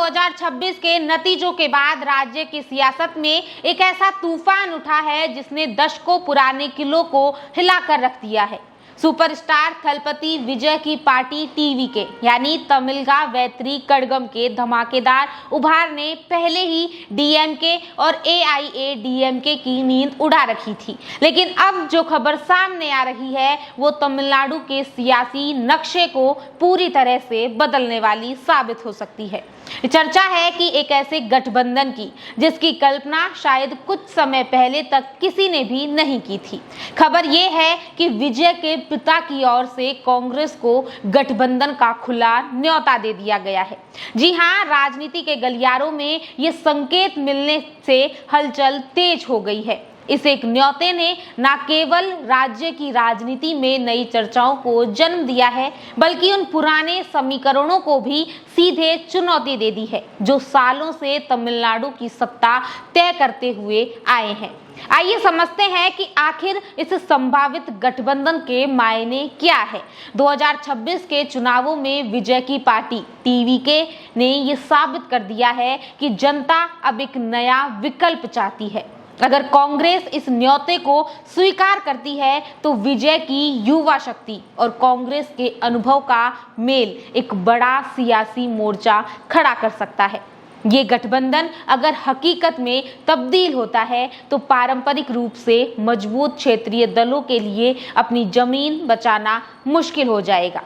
2026 के नतीजों के बाद राज्य की सियासत में एक ऐसा तूफान उठा है जिसने दशकों पुराने किलों को हिलाकर रख दिया है। सुपरस्टार थलपति विजय की पार्टी टीवीके यानी तमिलगा वैत्री कड़गम के धमाकेदार उभार ने पहले ही डीएमके और एआईएडीएमके की नींद उड़ा रखी थी, लेकिन अब जो खबर सामने आ रही है वो तमिलनाडु के सियासी नक्शे को पूरी तरह से बदलने वाली साबित हो सकती है। चर्चा है कि एक ऐसे गठबंधन की जिसकी कल्पना शायद कुछ समय पहले तक किसी ने भी नहीं की थी। खबर ये है कि विजय के पिता की ओर से कांग्रेस को गठबंधन का खुला न्योता दे दिया गया है। जी हां, राजनीति के गलियारों में ये संकेत मिलने से हलचल तेज हो गई है। इस एक न्योते ने न केवल राज्य की राजनीति में नई चर्चाओं को जन्म दिया है, बल्कि उन पुराने समीकरणों को भी सीधे चुनौती दे दी है जो सालों से तमिलनाडु की सत्ता तय करते हुए आए हैं। आइए समझते हैं कि आखिर इस संभावित गठबंधन के मायने क्या है। 2026 के चुनावों में विजय की पार्टी टीवीके ने ये साबित कर दिया है कि जनता अब एक नया विकल्प चाहती है। अगर कांग्रेस इस न्योते को स्वीकार करती है तो विजय की युवा शक्ति और कांग्रेस के अनुभव का मेल एक बड़ा सियासी मोर्चा खड़ा कर सकता है। ये गठबंधन अगर हकीकत में तब्दील होता है तो पारंपरिक रूप से मजबूत क्षेत्रीय दलों के लिए अपनी जमीन बचाना मुश्किल हो जाएगा।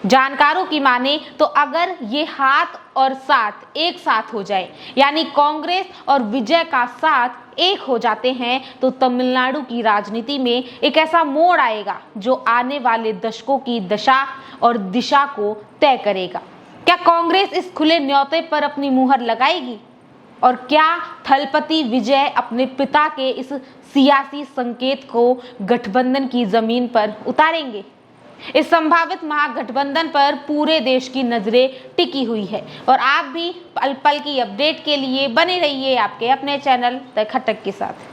जानकारों की माने तो अगर ये हाथ और साथ एक साथ हो जाए, यानी कांग्रेस और विजय का साथ एक हो जाते हैं, तो तमिलनाडु की राजनीति में एक ऐसा मोड़ आएगा जो आने वाले दशकों की दशा और दिशा को तय करेगा। क्या कांग्रेस इस खुले न्योते पर अपनी मुहर लगाएगी और क्या थलपति विजय अपने पिता के इस सियासी संकेत को गठबंधन की जमीन पर उतारेंगे? इस संभावित महागठबंधन पर पूरे देश की नजरें टिकी हुई है और आप भी पल पल की अपडेट के लिए बने रहिए आपके अपने चैनल द खटक के साथ।